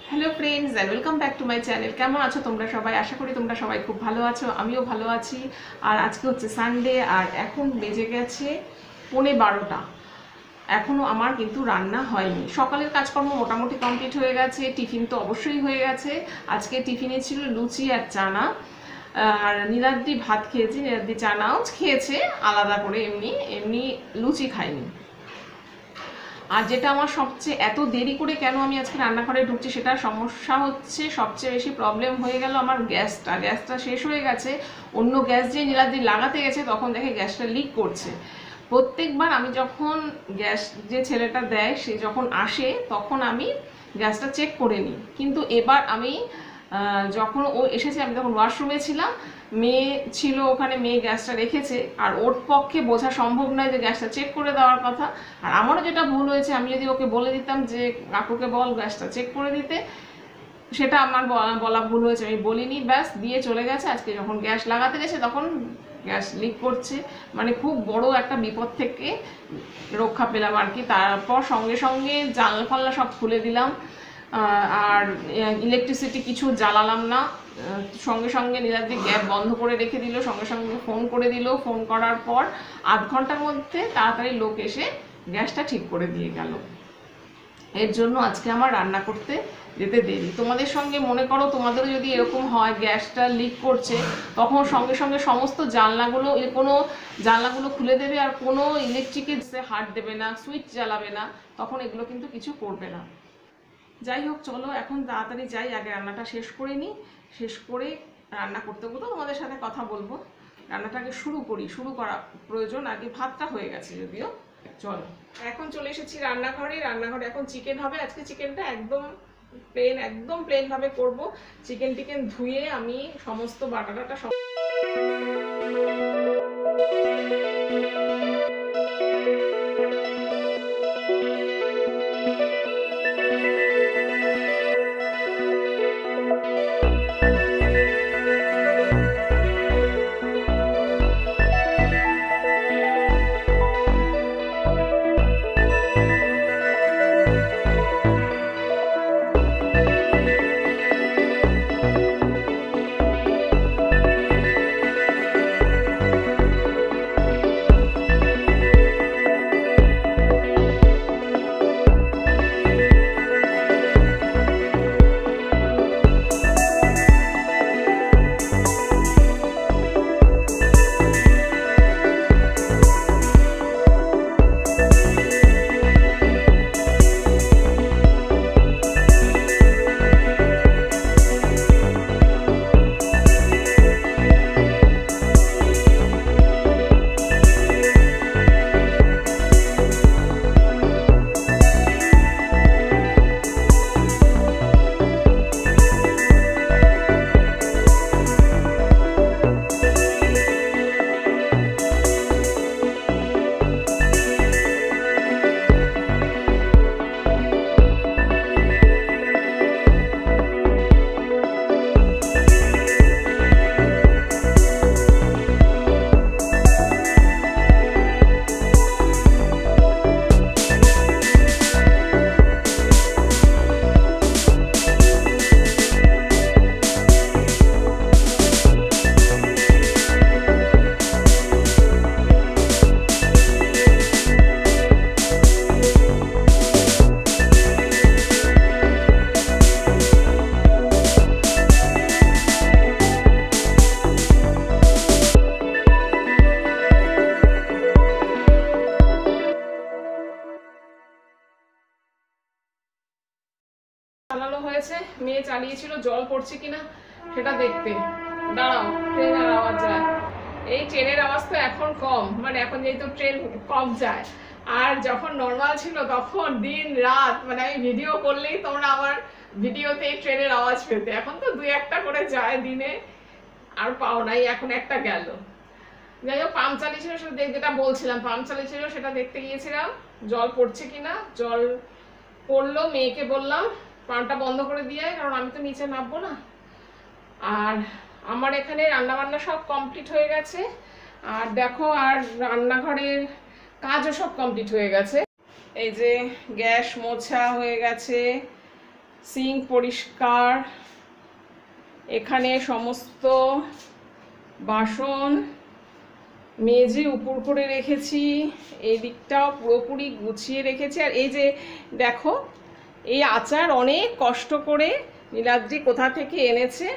Hello friends and welcome back to my channel. केमन आछो तोमरा सबाई? आशा करी तोमरा सबाई खूब भालो आछो, आमिও ভালো আছি। আর আজকে হচ্ছে সানডে আর এখন বেজে গেছে 12:30। এখনো আমার কিন্তু রান্না হয়নি। সকালের কাজকর্ম মোটামুটি কমপ্লিট হয়ে গেছে, টিফিন তো অবশ্যই হয়ে গেছে। আজকে টিফিনে ছিল লুচি আর চানা, আর নীলাদ্রি ভাত খেয়েছি, নীলাদ্রি চানাও খেয়েছে আলাদা করে, এমনি এমনি লুচি খাইনি। আর যেটা আমার সবচেয়ে এত দেরি করে কেন আমি আজকে রান্নাঘরে ঢুকছি সেটার সমস্যা হচ্ছে, সবচেয়ে বেশি প্রবলেম হয়ে গেল আমার গ্যাসটা শেষ হয়ে গেছে। অন্য গ্যাস যে নীলাদ্রি লাগাতে গেছে তখন দেখে গ্যাসটা লিক করছে। প্রত্যেকবার আমি যখন গ্যাস যে ছেলেটা দেয় সে যখন আসে তখন আমি গ্যাসটা চেক করে নিই, কিন্তু এবার আমি যখন ও এসেছে আমি তখন ওয়াশরুমে ছিলাম, মেয়ে ছিল ওখানে, মেয়ে গ্যাসটা রেখেছে, আর ওর পক্ষে বোঝা সম্ভব নয় যে গ্যাসটা চেক করে দেওয়ার কথা। আর আমারও যেটা ভুল হয়েছে, আমি যদি ওকে বলে দিতাম যে কাকুকে বল গ্যাসটা চেক করে দিতে, সেটা আমার বলা ভুল হয়েছে, আমি বলিনি, ব্যাস দিয়ে চলে গেছে। আজকে যখন গ্যাস লাগাতে গেছে তখন গ্যাস লিক করছে, মানে খুব বড় একটা বিপদ থেকে রক্ষা পেলাম আর কি। তারপর সঙ্গে সঙ্গে জানলা ফাল্লা সব খুলে দিলাম, আর ইলেকট্রিসিটি কিছু জ্বালালাম না, সঙ্গে সঙ্গে নীলাদ্রি গ্যাস বন্ধ করে রেখে দিল, সঙ্গে সঙ্গে ফোন করে দিল। ফোন করার পর আধ ঘন্টার মধ্যে তাড়াতাড়ি লোক এসে গ্যাসটা ঠিক করে দিয়ে গেল। এর জন্য আজকে আমার রান্না করতে যেতে দেরি। তোমাদের সঙ্গে মনে করো তোমাদেরও যদি এরকম হয় গ্যাসটা লিক করছে, তখন সঙ্গে সঙ্গে সমস্ত জানলাগুলো খুলে দেবে, আর কোনো ইলেকট্রিকের হাত দেবে না, সুইচ জ্বালাবে না, তখন এগুলো কিন্তু কিছু করবে না। যাই হোক, চলো এখন তাড়াতাড়ি যাই, আগে রান্নাটা শেষ করে নিই। শেষ করে রান্না করতে করতে তোমাদের সাথে কথা বলবো। রান্নাটাকে শুরু করা প্রয়োজন, আগে ভাতটা হয়ে গেছে যদিও। চলো এখন চলে এসেছি রান্নাঘরে এখন চিকেন হবে। আজকে চিকেনটা একদম প্লেন ভাবে করবো। চিকেন ধুয়ে আমি সমস্ত বাটাটা সব চালানো হয়েছে। মেয়ে চালিয়েছিল, জল পড়ছে কিনা সেটা দেখতে। দাঁড়াও, ট্রেনের আওয়াজ যায়। এই ট্রেনের আওয়াজ তো এখন কম, মানে এখন যেহেতু ট্রেন কম যায়, আর যখন নর্মাল ছিল তখন দিন রাত, মানে আমি ভিডিও করলেই তোমরা আমার ভিডিওতে এই ট্রেনের আওয়াজ পেতে। এখন তো 2-1টা করে যায় দিনে, আর পাও নাই, এখন একটা গেল। যাই হোক, পাম্প চালিয়েছিল, সেটা যেটা বলছিলাম, পাম্প চালিয়েছিল সেটা দেখতে গিয়েছিলাম জল পড়ছে কিনা। জল পড়লো, মেয়েকে বললাম পাম্পটা বন্ধ করে দিয়ে, কারণ আমি তো নিচে নামবো না। আর আমার এখানে রান্নাবান্না সব কমপ্লিট হয়ে গেছে, আর দেখো, আর রান্নাঘরের কাজও সব কমপ্লিট হয়ে গেছে। এই যে গ্যাস মোছা হয়ে গেছে, সিঙ্ক পরিষ্কার, এখানে সমস্ত বাসন মেজে উপর করে রেখেছি, এই দিকটাও পুরোপুরি গুছিয়ে রেখেছি। আর এই যে দেখো, এই আচার অনেক কষ্ট করে নীলাদ্রি কোথা থেকে এনেছে,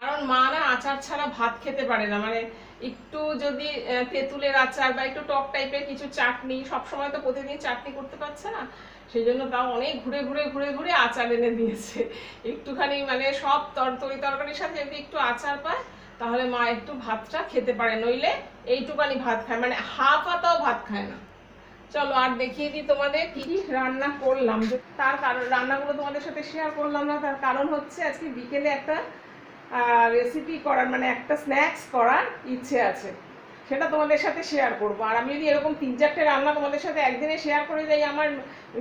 কারণ মা না আচার ছাড়া ভাত খেতে পারে না। মানে একটু যদি তেঁতুলের আচার বা একটু টক টাইপের কিছু চাটনি, সবসময় তো প্রতিদিন চাটনি করতে পারছে না, সেই জন্য তাও অনেক ঘুরে ঘুরে ঘুরে ঘুরে আচার এনে দিয়েছে। একটুখানি মানে সব তরকারির সাথে যদি একটু আচার পায় তাহলে মা একটু ভাতটা খেতে পারে, নইলে এইটুকানি ভাত খায়, মানে হাফ আতাও ভাত খায় না। চলো আর দেখিয়ে দিই তোমাদের কি কি রান্না করলাম। তার কারণ রান্নাগুলো তোমাদের সাথে শেয়ার করলাম না, তার কারণ হচ্ছে আজকে বিকেলে একটা রেসিপি করার, মানে একটা স্ন্যাক্স করার ইচ্ছে আছে, সেটা তোমাদের সাথে শেয়ার করব। আর আমি যদি এরকম 3-4টে রান্না তোমাদের সাথে একদিনে শেয়ার করে যাই, আমার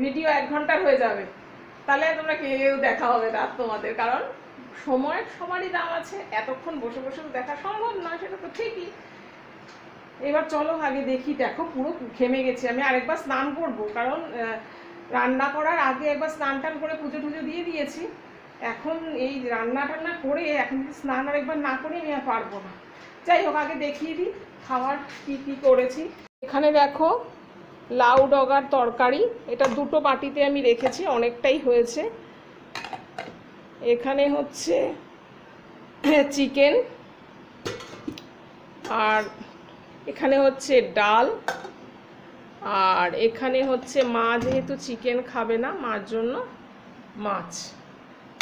ভিডিও 1 ঘন্টার হয়ে যাবে, তাহলে তোমরা কেউ দেখা হবে না তোমাদের, কারণ সমারই দাম আছে, এতক্ষণ বসে বসে দেখা সম্ভব নয়, সেটা তো ঠিকই। এবার চলো আগে দেখি। দেখো পুরো ঘেমে গেছি আমি, আরেকবার স্নান করবো, কারণ রান্না করার আগে একবার স্নান টান করে পুজো টুজো দিয়ে দিয়েছি। এখন এই রান্না টান্না করে এখন যদি স্নান আরেকবার না করে আমি আর পারবো না। যাই হোক, আগে দেখিয়ে দিই খাবার কি কি করেছি। এখানে দেখো লাউ ডগার তরকারি, এটা 2টো বাটিতে আমি রেখেছি, অনেকটাই হয়েছে। এখানে হচ্ছে চিকেন, আর এখানে হচ্ছে ডাল, আর এখানে হচ্ছে মা যেহেতু চিকেন খাবে না, মার জন্য মাছ,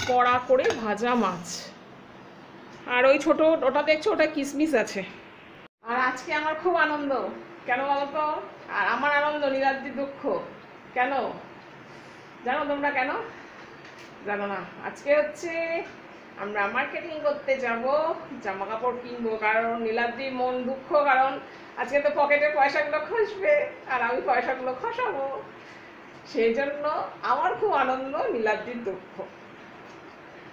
কড়া করে ভাজা মাছ, আর ওই ছোট ওটা দেখছো ওটা কিশমিশ আছে। আর আজকে আমার খুব আনন্দ, কেন বলো তো? আর আমার আনন্দ নীলাদ্রির দুঃখ, কেন জানো তোমরা? কেন জানো না? আজকে হচ্ছে আমরা মার্কেটিং করতে যাব, জামা কাপড় কিনবো, কারণ নীলাদ্রির মন দুঃখ, কারণ আজকে তো পকেটের পয়সাগুলো খসবে আর আমি পয়সাগুলো খসাবো, সেই জন্য আমার খুব আনন্দ, নীলাদ্রির দুঃখ।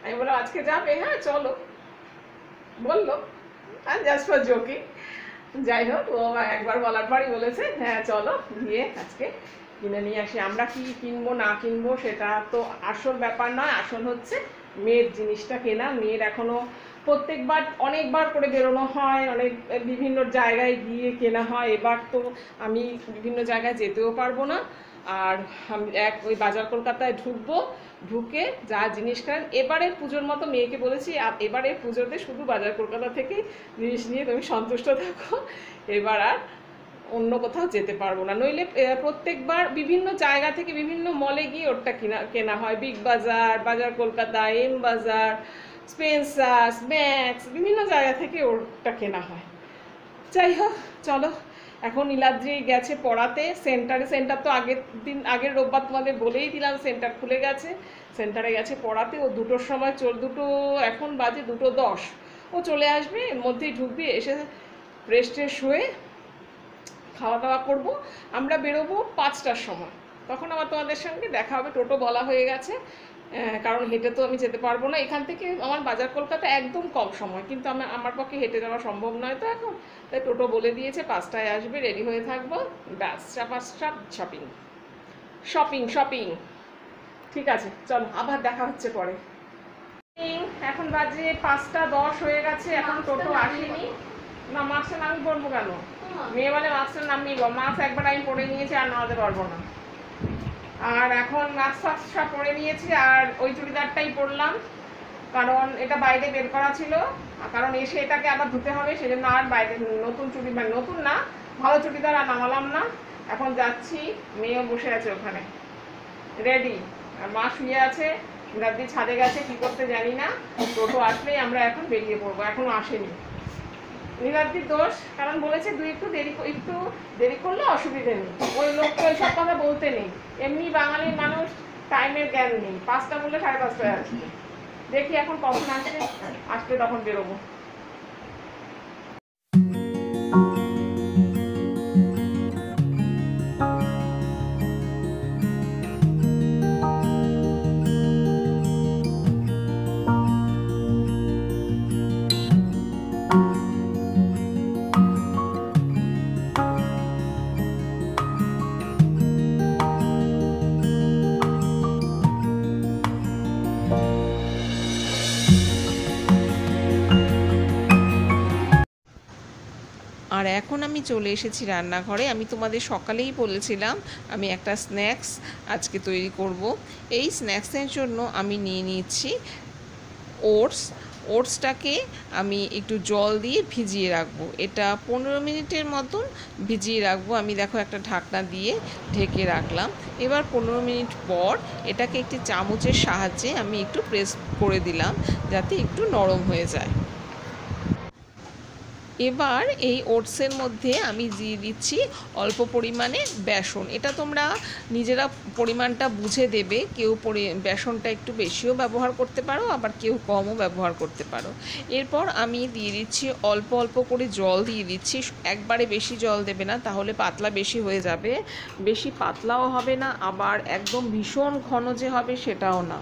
আমি বললাম আজকে যাবে, হ্যাঁ চলো বললো, আর জাস্ট ফর জোকিং। যাই হোক, ও একবার বলার পরই বলেছে হ্যাঁ চলো গিয়ে আজকে কিনে নিয়ে আসি। আমরা কি কিনবো না কিনবো সেটা তো আসল ব্যাপার নয়, আসল হচ্ছে মেয়ের জিনিসটা কেনা। মেয়ের এখনো প্রত্যেকবার অনেকবার করে বেরোনো হয়, অনেক বিভিন্ন জায়গায় গিয়ে কেনা হয়। এবার তো আমি বিভিন্ন জায়গায় যেতেও পারবো না, আর আমি ওই বাজার কলকাতায় ঢুকবো, ঢুকে যা জিনিস কেন এবারের পুজোর মতো মেয়েকে বলেছি, এবারের পুজোতে শুধু বাজার কলকাতা থেকে জিনিস নিয়ে তুমি সন্তুষ্ট থাকো, এবার আর অন্য কোথাও যেতে পারবো না। নইলে প্রত্যেকবার বিভিন্ন জায়গা থেকে বিভিন্ন মলে গিয়ে ওরটা কেনা হয়, বিগ বাজার, বাজার কলকাতা, এম বাজার, স্পেন্সার, ম্যাক্স, বিভিন্ন জায়গা থেকে ওরটা কেনা হয়। যাই হোক চলো, এখন নীলাদ্রি গেছে পড়াতে সেন্টারে। সেন্টার তো আগের রোববার তোমাদের বলেই দিলাম, সেন্টার খুলে গেছে, সেন্টারে গেছে পড়াতে। ও 2টোর সময় এখন বাজে 2:10, ও চলে আসবে, এর মধ্যেই ঢুকবে, এসে ফ্রেশ ট্রেশ হয়ে খাওয়া দাওয়া করবো। আমরা বেরোবো 5টার সময়, তখন আবার তোমাদের সঙ্গে দেখা হবে। টোটো বলা হয়ে গেছে, কারণ হেঁটে তো আমি যেতে পারবো না, এখান থেকে আমার বাজার কলকাতা একদম কম সময়, কিন্তু আমার পক্ষে হেঁটে যাওয়া সম্ভব নয় তো এখন, তাই টোটো বলে দিয়েছে 5টায় আসবে, রেডি হয়ে থাকবো, ব্যাস শপিং শপিং শপিং। ঠিক আছে চলো, আবার দেখা হচ্ছে পরে। এখন বাজে 5:10 হয়ে গেছে, এখন টোটো আসেনি। না মাস্কের নাম পরবো কেন? মেয়ে বলে মাস্কের নাম নিব, মাস্ক একবার আমি পরে নিয়েছি, আর নামাতে পারবো না। আর এখন মাস্ক সব পরে নিয়েছি, আর ওই চুড়িদারটাই পরলাম, কারণ এটা বাইরে বের করা ছিল, কারণ এসে এটাকে আবার ধুতে হবে, সেজন্য আর বাইরে নতুন চুড়িদার, নতুন না ভালো চুড়িদার আর নামালাম না। এখন যাচ্ছি, মেয়েও বসে আছে ওখানে রেডি, আর মা শুয়ে আছে, রাত্রি ছাদে গেছে কি করতে জানি না। টোটো আসলেই আমরা এখন বেরিয়ে পড়বো, এখনো আসেনি। নীলাদ্রির দোষ, কারণ বলেছে একটু দেরি করলে অসুবিধে নেই, ওই লোককে ওই সব কথা বলতে নেই, এমনি বাঙালির মানুষ টাইমের জ্ঞান নেই, 5টা বললে 5:30টায় আসবে। দেখি এখন কখন আসলে তখন বেরোবো। এখন আমি চলে এসেছি রান্নাঘরে। আমি তোমাদের সকালেই বলেছিলাম আমি একটা স্ন্যাক্স আজকে তৈরি করব। এই স্ন্যাক্সের জন্য আমি নিয়ে নিচ্ছি ওটসটাকে আমি একটু জল দিয়ে ভিজিয়ে রাখবো। এটা 15 মিনিটের মতন ভিজিয়ে রাখবো। আমি দেখো একটা ঢাকনা দিয়ে ঢেকে রাখলাম। এবার 15 মিনিট পর এটাকে একটি চামচের সাহায্যে আমি একটু প্রেস করে দিলাম যাতে একটু নরম হয়ে যায়। এবার এই ওটসের মধ্যে আমি দিয়ে দিচ্ছি অল্প পরিমাণে বেসন। এটা তোমরা নিজেরা পরিমাণটা বুঝে দেবে। কেউ বেসনটা একটু বেশিও ব্যবহার করতে পারো, আবার কেউ কমও ব্যবহার করতে পারো। এরপর আমি দিয়ে দিচ্ছি অল্প অল্প করে জল দিয়ে দিচ্ছি। একবারে বেশি জল দেবে না, তাহলে পাতলা বেশি হয়ে যাবে। বেশি পাতলাও হবে না, আবার একদম ভীষণ ঘন যে হবে সেটাও না।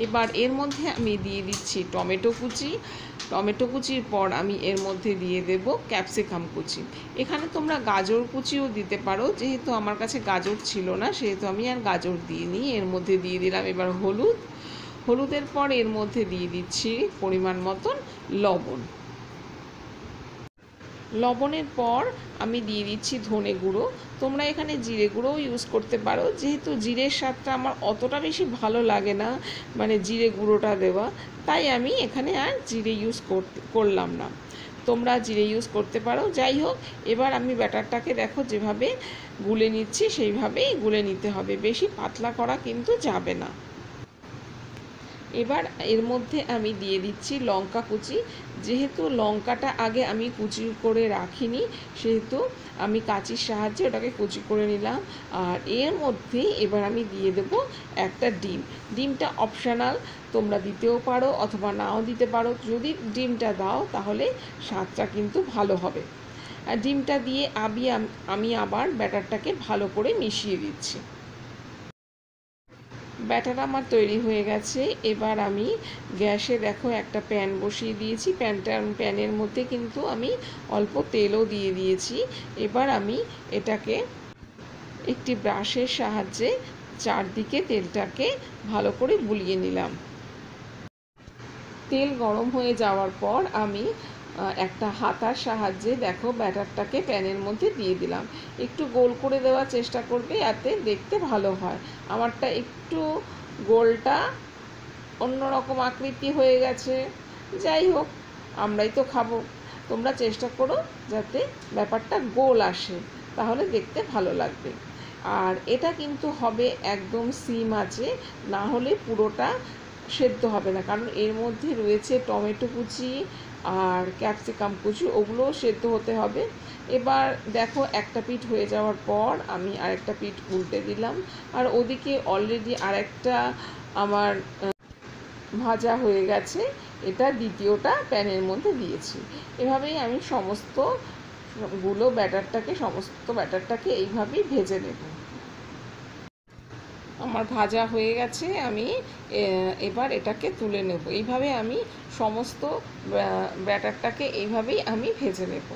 এবার এর মধ্যে আমি দিয়ে দিচ্ছি টমেটো কুচির পর আমি এর মধ্যে দিয়ে দেব ক্যাপসিকাম কুচি। এখানে তোমরা গাজর কুচিও দিতে পারো, যেহেতু আমার কাছে গাজর ছিল না সেহেতু আমি আর গাজর দিইনি। এর মধ্যে দিয়ে দিলাম এবার হলুদের পর এর মধ্যে দিয়ে দিচ্ছি পরিমাণ মতন লবণের পর আমি দিয়ে দিচ্ছি ধনে গুঁড়ো। তোমরা এখানে জিরে গুঁড়োও ইউজ করতে পারো, যেহেতু জিরের স্বাদটা আমার অতটা বেশি ভালো লাগে না, মানে জিরে গুঁড়োটা দেওয়া, তাই আমি এখানে আর জিরে ইউজ করলাম না। তোমরা জিরে ইউজ করতে পারো। যাই হোক, এবার আমি ব্যাটারটাকে দেখো যেভাবে গুলে নিচ্ছি সেইভাবেই গুলে নিতে হবে, বেশি পাতলা করা কিন্তু যাবে না। এবার এর মধ্যে আমি দিয়ে দিচ্ছি লঙ্কা কুচি। যেহেতু লঙ্কাটা আগে আমি কুচি করে রাখিনি, সেহেতু আমি কাঁচির সাহায্যে ওটাকে কুচি করে নিলাম। আর এর মধ্যে এবার আমি দিয়ে দেব একটা ডিমটা অপশনাল, তোমরা দিতেও পারো অথবা নাও দিতে পারো। যদি ডিমটা দাও তাহলে স্বাদটা কিন্তু ভালো হবে। আর ডিমটা দিয়ে আমি আবার ব্যাটারটাকে ভালো করে মিশিয়ে দিচ্ছি। ব্যাটার আমার তৈরি হয়ে গেছে। এবার আমি গ্যাসে দেখো একটা প্যান বসিয়ে দিয়েছি। প্যানের মধ্যে কিন্তু আমি অল্প তেলও দিয়ে দিয়েছি। এবার আমি এটাকে একটি ব্রাশের সাহায্যে চারদিকে তেলটাকে ভালো করে বুলিয়ে নিলাম। তেল গরম হয়ে যাওয়ার পর আমি একটা হাতার সাহায্যে দেখো ব্যাটারটাকে প্যানের মধ্যে দিয়ে দিলাম। একটু গোল করে দেওয়ার চেষ্টা করবে, যাতে দেখতে ভালো হয়। আমারটা একটু গোলটা অন্যরকম আকৃতি হয়ে গেছে। যাই হোক, আমরাই তো খাবো। তোমরা চেষ্টা করো যাতে ব্যাপারটা গোল আসে, তাহলে দেখতে ভালো লাগবে। আর এটা কিন্তু হবে একদম সিম আঁচে, না হলে পুরোটা সেদ্ধ হবে না, কারণ এর মধ্যে রয়েছে টমেটো কুচি আর ক্যাপসিকাম কুচি, ওগুলোও সেদ্ধ হতে হবে। এবার দেখো একটা পিঠ হয়ে যাওয়ার পর আমি আরেকটা পিঠ উল্টে দিলাম। আর ওদিকে অলরেডি আরেকটা আমার ভাজা হয়ে গেছে, এটা দ্বিতীয়টা প্যানের মধ্যে দিয়েছি। এভাবেই আমি সমস্ত ব্যাটারটাকে এইভাবেই ভেজে নেব। আমার ভাজা হয়ে গেছে, আমি এবার এটাকে তুলে নেব। এইভাবে আমি সমস্ত ব্যাটারটাকে এইভাবেই আমি ভেজে নেব।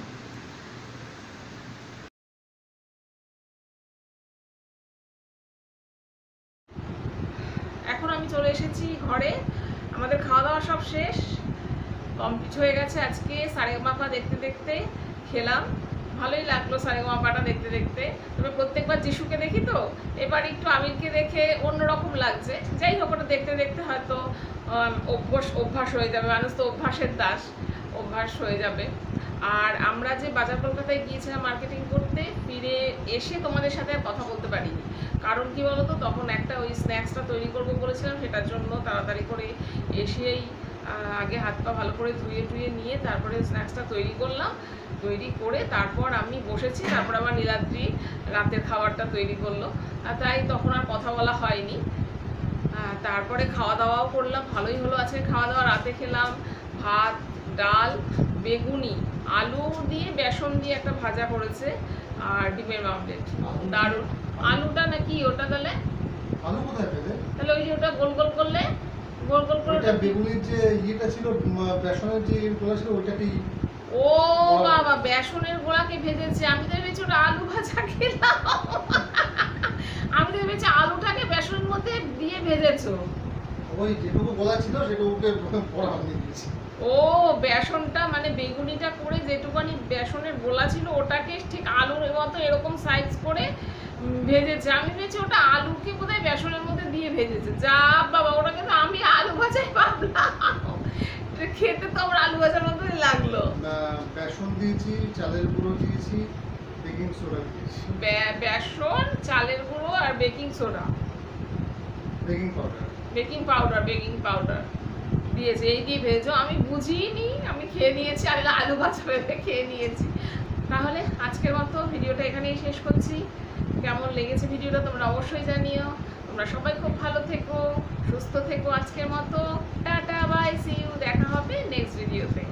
এখন আমি চলে এসেছি ঘরে। আমাদের খাওয়া দাওয়া সব শেষ, কমপ্লিট হয়ে গেছে। আজকে সারেগামাপা দেখতে দেখতে খেলাম, ভালোই লাগলো সারেগামাপাটা দেখতে দেখতে। তবে প্রত্যেকবার যিশুকে দেখি তো, এবার একটু আমিরকে দেখে অন্যরকম লাগছে। যাই হোক, ওটা দেখতে দেখতে হয়তো অভ্যাস হয়ে যাবে। মানুষ তো অভ্যাসের দাস, অভ্যাস হয়ে যাবে। আর আমরা যে বাজার কলকাতায় গিয়েছিলাম মার্কেটিং করতে, ফিরে এসে তোমাদের সাথে আর কথা বলতে পারিনি। কারণ কি বলতো, তখন একটা ওই স্ন্যাক্সটা তৈরি করবো বলেছিলাম, সেটার জন্য তাড়াতাড়ি করে এসেই আগে হাত পা ভালো করে ধুয়ে নিয়ে তারপরে স্ন্যাক্সটা তৈরি করলাম। তৈরি করে তারপর আমি বসেছি, তারপর আবার নীলাদ্রি রাতের খাবারটা তৈরি করলো, তাই তখন আর কথা বলা হয়নি। তারপরে খাওয়া দাওয়াও করলাম, ভালোই হলো। আজকে খাওয়া দাওয়া রাতে খেলাম ভাত, ডাল, বেগুনি, আলু দিয়ে বেসন দিয়ে একটা ভাজা করেছে, আর ডিমের মামলেট। দারুণ। আলুটা নাকি ওটা তাহলে আলু কোথায় পেলে? তাহলে ওই যে ওটা গোল গোল করলে, গোল গোল করে এটা বেগুনির যে ইয়েটা ছিল, বেসনের যে গোলা ছিল ওইটাকেই। ও বাবা, বেসনের গোলাকে ভেজেছে। আমি তো ভেবেছি ওটা আলু ভাজা খেলাম। আমি তো ভেবেছি আলুটাকে বেসনের মধ্যে দিয়ে ভেজেছো। ওই যেটুকু গোলা ছিল সেটুকুকে পড়া দিয়ে দিয়েছি। ও ও বেসনটা মানে বেগুনিটা করে যেটুকানি বেসনের গোলা ছিল ওটাকে ঠিক আলুর মতো এরকম সাইজ করে ভেজেছে। আমি ভেবেছি ওটা আলুকে বোধহয় বেসনের মধ্যে দিয়ে ভেজেছে। যা বাবা, ওটাকে তো আমি আলু ভাজাই ভাবলাম। খেতে তো আমার আলু ভাজার মতোই লাগলো। বেসন দিয়েছি, চালের গুঁড়ো দিয়েছি, বেকিং সোডা দিয়েছি। বেসন, চালের গুঁড়ো আর বেকিং সোডা, বেকিং পাউডার দিয়েছে। এই দিয়ে ভেজো। আমি বুঝিনি, আমি খেয়ে নিয়েছি, আমি আলু ভাজা ভেবে খেয়ে নিয়েছি। তাহলে আজকের মতো ভিডিওটা এখানেই শেষ করছি। কেমন লেগেছে ভিডিওটা তোমরা অবশ্যই জানিও। তোমরা সবাই খুব ভালো থেকো, সুস্থ থেকো। আজকের মতো টাটা, বাই, সি ইউ। দেখা হবে নেক্সট ভিডিওতে।